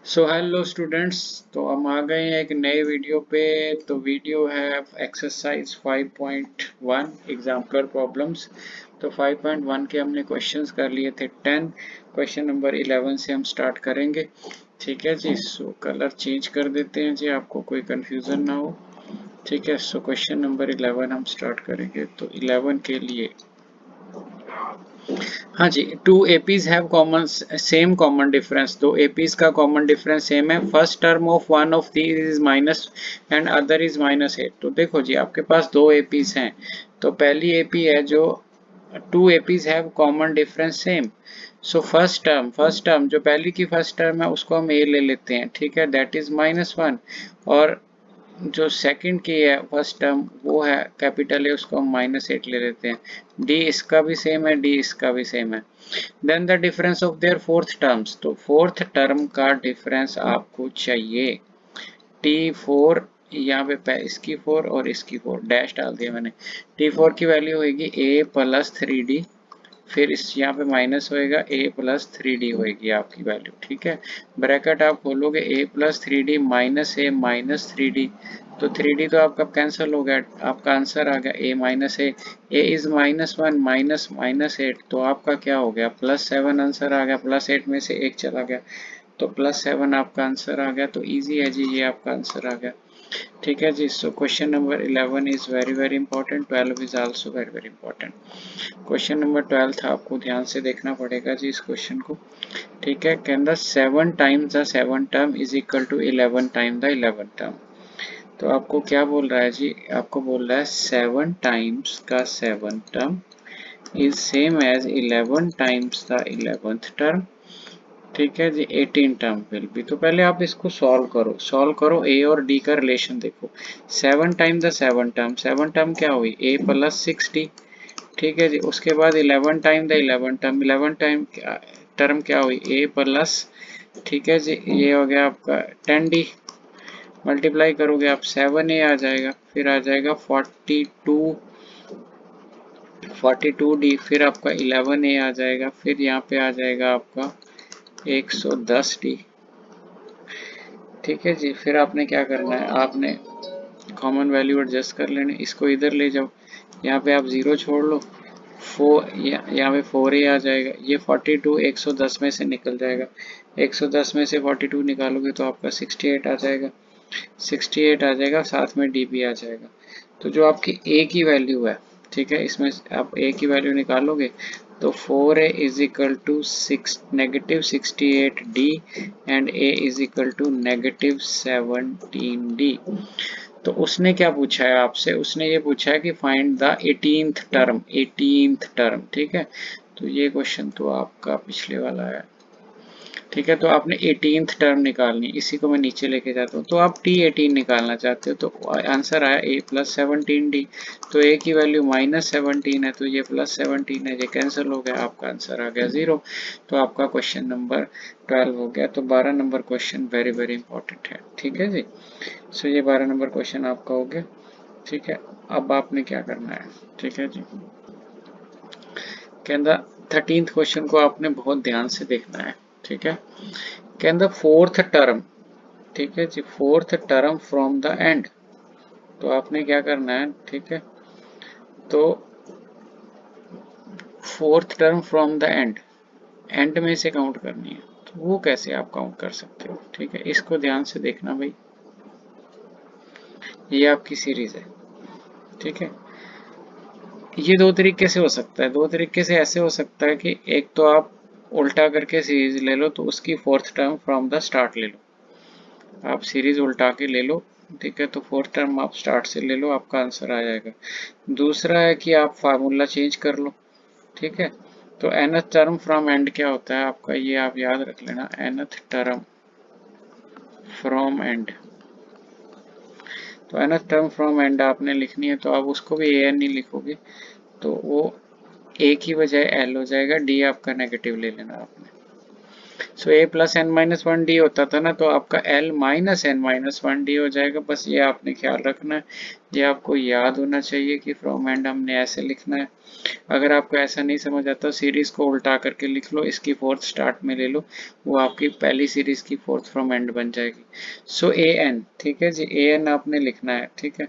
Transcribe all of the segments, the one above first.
So hello students, तो हम आ गए हैं एक नए वीडियो पे। तो वीडियो है एक्सरसाइज 5.1 एग्जाम्पलर प्रॉब्लम्स। तो 5.1 के हमने क्वेश्चंस कर लिए थे 10। क्वेश्चन नंबर 11 से हम स्टार्ट करेंगे। ठीक है जी। सो कलर चेंज कर देते हैं जी, आपको कोई कंफ्यूजन ना हो। ठीक है। सो क्वेश्चन नंबर 11 हम स्टार्ट करेंगे। तो 11 के लिए हाँ जी, two APs have common same common difference. दो एपीज का कॉमन डिफरेंस सेम है। First term of one of these is minus and other is -8। तो देखो जी, आपके पास दो एपीज हैं। तो पहली एपी है जो two APs have common difference same. So first term जो पहली की फर्स्ट टर्म है उसको हम ए ले लेते हैं। ठीक है, दैट इज -1। और जो सेकंड की है फर्स्ट टर्म वो है कैपिटल है, उसको हम -8 ले लेते हैं। डी इसका भी सेम है, डी इसका भी सेम है। Then the difference of their fourth terms. तो फोर्थ टर्म का डिफरेंस आपको चाहिए T4। यहाँ पे इसकी 4 और इसकी 4 डैश डाल दिया मैंने। T4 की वैल्यू होगी a प्लस 3d। फिर इस यहाँ पे माइनस होएगा a प्लस 3d होएगी आपकी वैल्यू। ठीक है, ब्रैकेट आप खोलोगे a plus 3d minus a minus 3d। तो 3d तो आपका कैंसिल हो गया, आपका आंसर आ गया a minus a is -1 minus -8। तो आपका क्या हो गया, +7 आंसर आ गया। +8 में से 1 चला गया तो +7 आपका आंसर आ गया। तो इजी है जी, ये आपका आंसर आ गया। ठीक है जी। So question number 11 is very very important. 12 is also very very important. Question number 12 था, आपको ध्यान से देखना पड़ेगा जी इस क्वेश्चन को। ठीक है, can the 7 times the 7 term is equal to 11 time the 11 term. तो आपको क्या बोल रहा है जी, आपको बोल रहा है 7 टाइम्स का 7 term is same as 11 times the 11th term. ठीक है जी, 18 टर्म विल बी। तो पहले आप इसको सॉल्व करो ए और डी का रिलेशन देखो। 7 टाइम द 7 टर्म, 7 टर्म क्या हुई a प्लस 6d। ठीक है जी, उसके बाद 11 time the 11 term, 11 time term क्या हुई a प्लस, ठीक है जी, ये हो गया आपका 10d। मल्टीप्लाई करोगे आप 7a आ जाएगा, फिर आ जाएगा 42d, फिर आपका 11a आ जाएगा, फिर यहाँ पे आ जाएगा आपका 110d। ठीक है जी, फिर आपने क्या करना है, आपने कॉमन वैल्यू एडजस्ट कर लेने, इसको इधर ले जाओ, यहाँ पे आप 0 छोड़ लो। यहाँ पे 4a आ जाएगा। ये 42 110 में से निकल जाएगा। 110 में से 42 निकालोगे तो आपका 68 आ जाएगा। 68 आ जाएगा, साथ में डी भी आ जाएगा। तो जो आपकी a की वैल्यू है, ठीक है, इसमें आप a की वैल्यू निकालोगे तो 4a is equal to -68d and a is equal to -17d। तो उसने क्या पूछा है आपसे, उसने ये पूछा है कि find the 18th term, 18th term. ठीक है, तो ये क्वेश्चन तो आपका पिछले वाला है। ठीक है, तो आपने 18th टर्म निकालनी, इसी को मैं नीचे लेके जाता हूँ। तो आप T18 निकालना चाहते हो, तो आंसर आया a प्लस 17d। तो a की वैल्यू -17 है, तो ये +17 है, ये कैंसिल हो गया, आपका आंसर आ गया 0। तो आपका क्वेश्चन नंबर 12 हो गया। तो 12 number question very very important है। ठीक है जी। सो ये 12 नंबर क्वेश्चन आपका हो गया। ठीक है, अब आपने क्या करना है, ठीक है जी, कहना 13th क्वेश्चन को आपने बहुत ध्यान से देखना है। ठीक है, कहना फोर्थ टर्म, ठीक है जी, fourth term from the end. तो आपने क्या करना है, ठीक है, तो fourth term from the end, end में से काउंट करनी है। तो वो कैसे आप काउंट कर सकते हो, ठीक है, इसको ध्यान से देखना भाई। ये आपकी सीरीज है। ठीक है, ये दो तरीके से हो सकता है, दो तरीके से ऐसे हो सकता है कि एक तो आप उल्टा करके सीरीज ले लो, तो उसकी fourth term from the start ले लो, आप सीरीज उल्टा के ले लो। ठीक है, तो फोर्थ टर्म आप स्टार्ट से ले लो, आपका आंसर आ जाएगा। दूसरा है कि आप फार्मूला चेंज कर लो। ठीक है, तो nth टर्म फ्रॉम एंड क्या होता है आपका, ये आप याद रख लेना, nth टर्म फ्रॉम एंड। तो nth टर्म फ्रॉम एंड आपने लिखनी है, तो आप उसको भी an नहीं लिखोगे, तो वो a की बजाय l हो जाएगा। d आपका नेगेटिव ले लेना आपने। So a plus n minus one d होता था ना, तो आपका l minus n minus one d हो जाएगा। बस ये आपने ख्याल रखना है, ये आपको याद होना चाहिए कि फ्रॉम एंड हमने ऐसे लिखना है। अगर आपको ऐसा नहीं समझ आता, सीरीज को उल्टा करके लिख लो, इसकी फोर्थ स्टार्ट में ले लो, वो आपकी पहली सीरीज की फोर्थ फ्रॉम एंड बन जाएगी। सो ए एन, ठीक है जी, ए एन आपने लिखना है, ठीक है।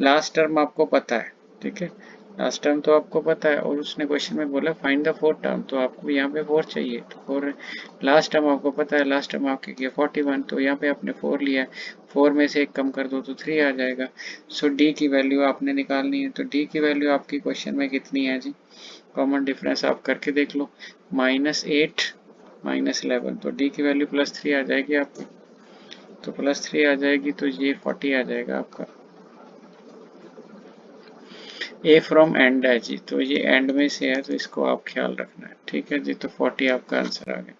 लास्ट टर्म आपको पता है, ठीक है, लास्ट टर्म तो आपको पता है, और उसने क्वेश्चन में बोला फाइंड द फोर्थ टर्म, तो आपको यहाँ पे 4 चाहिए, तो 4 लास्ट टर्म आपको पता है, लास्ट टर्म आपके किया 41, तो यहाँ पे आपने 4 लिया है, 4 में से एक कम कर दो तो 3 आ जाएगा। सो डी की वैल्यू आपने निकालनी है, तो डी की वैल्यू आपकी क्वेश्चन में कितनी है जी, कॉमन डिफरेंस आप करके देख लो, -8 -11, तो डी की वैल्यू +3 आ जाएगी आपकी, तो +3 आ जाएगी, तो ये 40 आ जाएगा आपका। ए फ्रॉम एंड है जी, तो ये एंड में से है, तो इसको आप ख्याल रखना है, ठीक है जी, तो 40 आपका आंसर आ गया।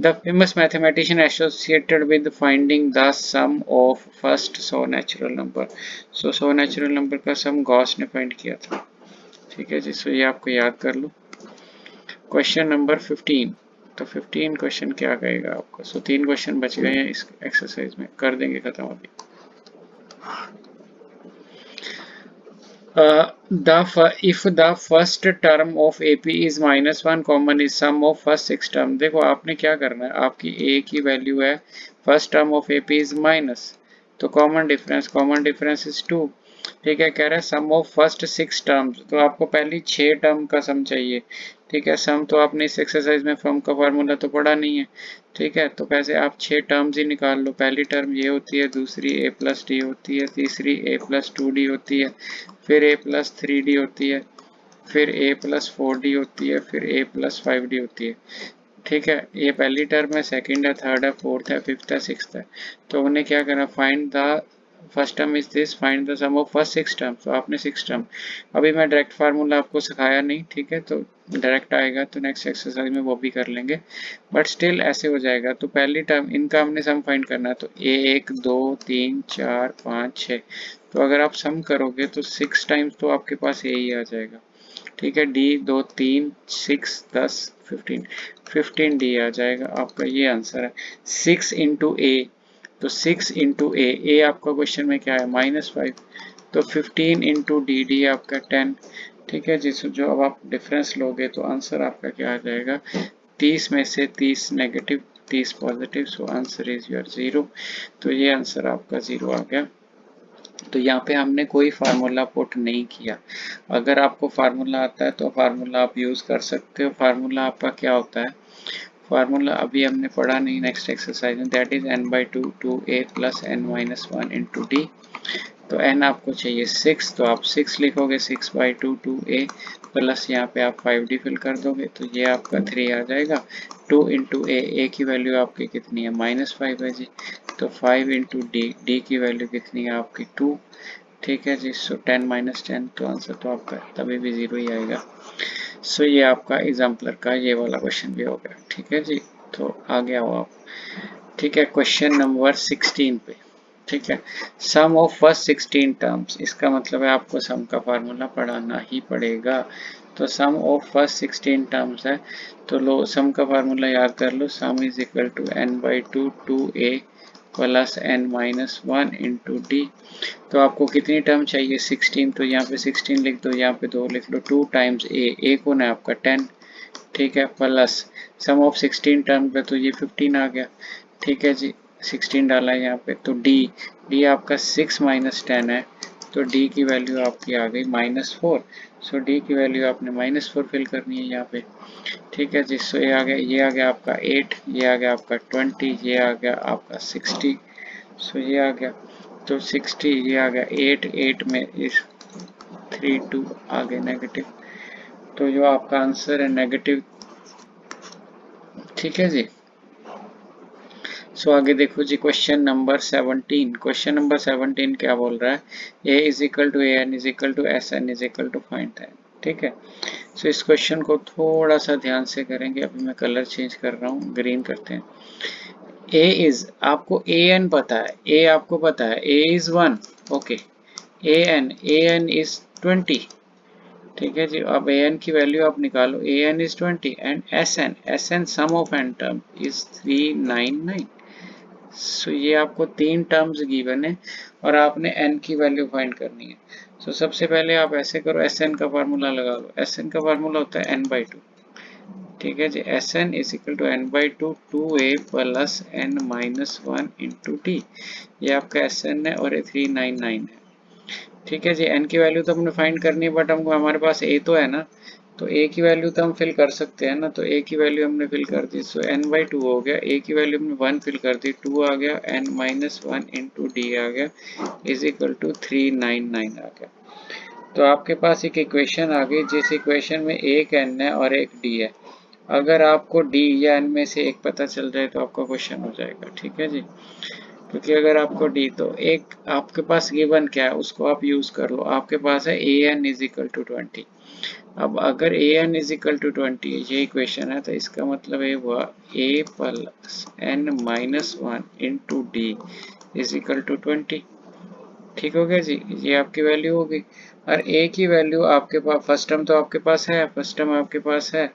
The famous mathematician associated with finding the sum of first सौ नेचुरल नंबर, सौ नेचुरल नंबर का सम गॉस ने फाइंड किया था, ठीक है जी। सो ये आपको याद कर लो। क्वेश्चन नंबर 15, तो 15 क्वेश्चन क्या कहेगा आपको। सो 3 क्वेश्चन बच गए हैं इस एक्सरसाइज में, कर देंगे खत्म अभी। If the first term of AP is -1, common is sum of first 6 term। देखो आपने क्या करना है, आपकी A की वैल्यू है, first term of AP is minus, तो कॉमन डिफरेंस इज 2, ठीक है। कह रहा है सम ऑफ फर्स्ट 6 टर्म्स, तो आपको पहली 6 टर्म का सम चाहिए, ठीक है। सम तो आपने इस एक्सरसाइज में फ्रॉम का फार्मूला तो पढ़ा नहीं है, ठीक है, तो कैसे आप 6 टर्म्स ही निकाल लो। पहली टर्म ये होती है, दूसरी a प्लस डी होती है, तीसरी a प्लस 2d होती है, फिर a प्लस 3d होती है, फिर a प्लस 4d होती है, फिर a प्लस 5d होती है, ठीक है। ये पहली टर्म है, सेकंड है, थर्ड है, फोर्थ है, फिफ्थ है, सिक्स्थ है। तो हमने क्या करना, find the first term is this, find the sum of first 6 term, तो आपने 6 टर्म, अभी मैं डायरेक्ट फार्मूला आपको सिखाया नहीं, ठीक है, तो डायरेक्ट आएगा तो नेक्स्ट एक्सरसाइज में वो भी कर लेंगे, बट स्टिल ऐसे हो जाएगा। तो पहली टर्म इनका हमने सम फाइंड करना है, तो 1 2 3 4 5 6, तो अगर आप सम करोगे तो 6 टाइम्स तो आपके पास यही आ जाएगा, ठीक है। डी 2 3 6 10 15, 15 डी आ जाएगा आपका, ये आंसर है। 6 इंटू ए, तो 6 इंटू ए आपका क्वेश्चन में क्या है -5, तो 15 इंटू डी, डी आपका 10, ठीक है जी। जो अब आप डिफरेंस लोगे तो आंसर आपका क्या आ जाएगा, 30 में से 30 negative, 30 positive, so answer is your 0, तो ये आंसर आपका 0 आ गया। तो यहाँ पे हमने कोई फार्मूला पुट नहीं किया, अगर आपको फार्मूला आता है तो फार्मूला आप यूज कर सकते हो। फार्मूला आपका क्या होता है, फार्मूला अभी हमने पढ़ा नहीं नेक्स्ट एक्सरसाइज में, that is n/2 2a plus n-1 into d, तो n आपको चाहिए 6, तो आप 6 लिखोगे, 6/2 2a प्लस यहाँ पे आप 5d फिल कर दोगे, तो ये आपका 3 आ जाएगा। 2 इंटू ए की वैल्यू आपकी कितनी है, -5 है जी, तो 5 इंटू डी, डी की वैल्यू कितनी है आपकी 2, ठीक है जी। सो 10 - 10, तो आंसर तो आपका तभी भी 0 ही आएगा। सो ये आपका एग्जाम्पलर का ये वाला क्वेश्चन भी हो गया, ठीक है जी। तो आ गया हो आप, ठीक है। क्वेश्चन नंबर 16 पे, ठीक है, सम ऑफ फर्स्ट 16 टर्म्स, इसका मतलब है आपको सम का फार्मूला पढ़ाना ही पड़ेगा। तो सम ऑफ फर्स्ट 16 टर्म्स है, तो लो सम का फार्मूला याद कर लो, sum is equal to n/2 2a plus n-1 into d, तो आपको कितनी टर्म चाहिए, 16, तो यहाँ पे 16 लिख दो, यहाँ पे 2 लिख लो, 2 टाइम्स ए कौन है आपका 10, ठीक है, प्लस सम ऑफ 16 टर्म पे, तो ये 15 आ गया, ठीक है जी। 16 डाला है यहाँ पे, तो डी, डी आपका 6 - 10 है, तो डी की वैल्यू आपकी आ गई -4, सो डी की वैल्यू आपने -4 फिल करनी है यहाँ पे, ठीक है जी। सो ये आ गया आपका 8, ये आ गया आपका 20, ये आ गया आपका 60, सो ये आ गया, तो 60, ये आ गया 8, 8 में इस 3 2 आ गए नेगेटिव, तो जो आपका आंसर है नेगेटिव, ठीक है जी। सो आगे देखो जी, क्वेश्चन नंबर 17, क्वेश्चन नंबर 17 क्या बोल रहा है, a is equal to a n is equal to s n is equal to find n, ठीक है। सो इस क्वेश्चन को थोड़ा सा ध्यान से करेंगे, अभी मैं कलर चेंज कर रहा हूँ, ग्रीन करते हैं। ए इज, आपको ए एन पता है, ए आपको पता है, a is 1, okay, a n is 20, ठीक है जी। अब ए एन की वैल्यू आप निकालो, a n is 20 and s n sum of n term is 399। So ये आपको 3 टर्म्स गिवन है और आपने एन की वैल्यू फाइंड करनी है। सो सबसे पहले आप ऐसे करो, एस एन का फार्मूला लगा लो। एस एन का फार्मूला होता है n/2। ठीक है जी, s n is equal to n/2 2a plus n minus 1 into t. ये आपका एस एन है और ये 399 है। ठीक है जी, n की वैल्यू तो हमने फाइंड करनी है, बट हमको हमारे पास a तो है ना, तो a की वैल्यू तो हम फिल कर सकते हैं ना, तो a की वैल्यू हमने फिल कर दी। सो n/2 हो गया, a की वैल्यू हमने 1 फिल कर दी, 2 आ गया, n माइनस 1 इंटू डी आ गया इज इक्वल टू 399 आ गया। तो आपके पास एक इक्वेशन आ गई, जिस इक्वेशन में एक n है और एक d है। अगर आपको d या n में से एक पता चल जाए तो आपका क्वेश्चन हो जाएगा। ठीक है जी, क्योंकि अगर आपको डी, तो एक आपके पास गिवन क्या है उसको आप यूज कर लो। आपके पास है a n is equal to 20। अब अगर a n is equal to 20 ये इक्वेशन है, तो इसका मतलब ये हुआ a plus n minus 1 into D is equal to 20। ठीक हो गया जी, ये आपकी वैल्यू होगी। और ए की वैल्यू आपके पास फर्स्ट टर्म तो आपके पास है, फर्स्ट टर्म आपके पास है।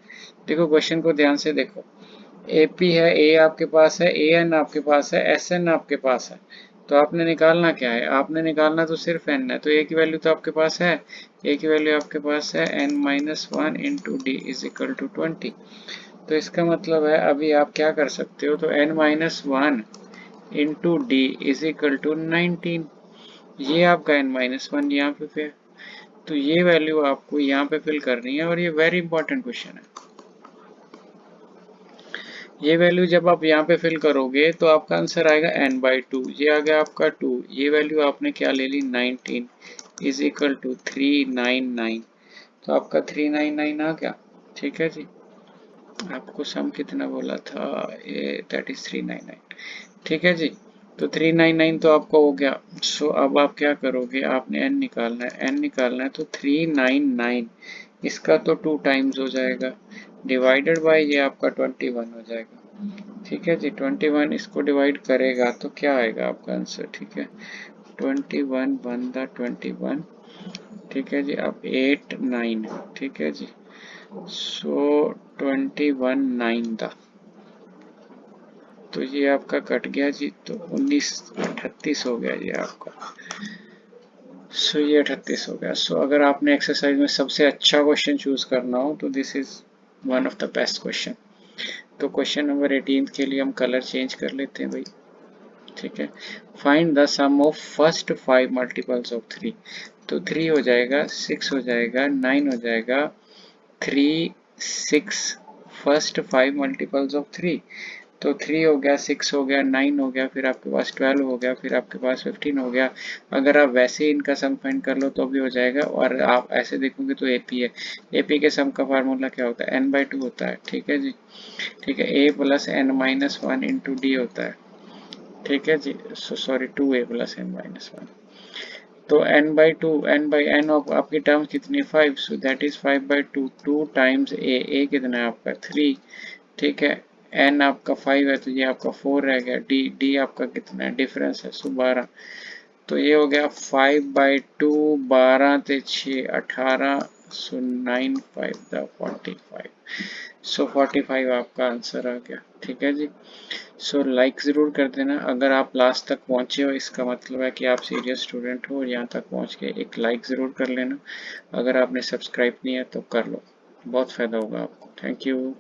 देखो क्वेश्चन को ध्यान से देखो, एपी है, ए आपके पास है, ए एन आपके पास है, एस एन आपके पास है। तो आपने निकालना क्या है, आपने निकालना तो सिर्फ एन है। तो ए की वैल्यू तो आपके पास है, ए की वैल्यू आपके पास है N minus 1 into D is equal to 20। तो इसका मतलब है अभी आप क्या कर सकते हो, तो N minus 1 into D is equal to 19। ये आपका एन माइनस 1 यहाँ पे है, तो ये वैल्यू आपको यहाँ पे फिल करनी है और ये वेरी इंपॉर्टेंट क्वेश्चन है। ये वैल्यू जब आप यहाँ पे फिल करोगे तो आपका आंसर आएगा n/2। ये आ गया आपका 2, ये वैल्यू आपने क्या ले ली 19 इज इक्वल टू 399। तो आपका 399 आ गया। ठीक है जी, आपको सम कितना बोला था, ये दैट इज 399। ठीक है जी, तो 399 तो आपका हो गया। सो अब आप क्या करोगे, आपने n निकालना है, n निकालना है तो 399 इसका तो 2 टाइम्स हो जाएगा, डिवाइडेड बाय ये आपका 21 हो जाएगा। ठीक है जी, 21 इसको डिवाइड करेगा तो क्या आएगा आपका आंसर। ठीक है, 21 वन द 21। ठीक है जी, अब 8 9। ठीक है जी, सो 21 9 द, तो ये आपका कट गया जी, तो 19 38 हो गया ये आपका। सो ये 38 हो गया। सो अगर आपने एक्सरसाइज में सबसे अच्छा क्वेश्चन चूज करना हो तो this is one of the best question. तो क्वेश्चन नंबर 18 के लिए हम कलर चेंज कर लेते हैं भाई। ठीक है, find the sum of first 5 multiples of 3। तो 3 हो जाएगा, 6 हो जाएगा, 9 हो जाएगा, 3 6 फर्स्ट 5 मल्टीपल्स ऑफ 3। तो 3 हो गया, 6 हो गया, 9 हो गया, फिर आपके पास 12 हो गया, फिर आपके पास 15 हो गया। अगर आप वैसे ही इनका सम फाइंड कर लो तो भी हो जाएगा, और आप ऐसे देखोगे तो एपी है। एपी के सम का फार्मूला क्या होता है, n/2 होता है। ठीक है जी, ठीक है, a plus n minus 1 into d होता है। ठीक है जी, sorry 2a plus n minus 1। तो n/2, n आपकी टर्म्स कितनी 5, so that is 5/2, 2 times a कितना है आपका 3। ठीक है, n आपका 5 है तो ये आपका 4 रह गया, d आपका कितना है, डिफरेंस है, सो 12। तो ये हो गया 5/2, 12 ते 6 18, सो 9 5 द 45। सो 45 आपका आंसर आ गया। ठीक है जी, सो लाइक ज़रूर कर देना अगर आप लास्ट तक पहुँचे हो, इसका मतलब है कि आप सीरियस स्टूडेंट हो और यहाँ तक पहुँच के एक लाइक ज़रूर कर लेना। अगर आपने सब्सक्राइब नहीं है तो कर लो, बहुत फ़ायदा होगा आपको। Thank you.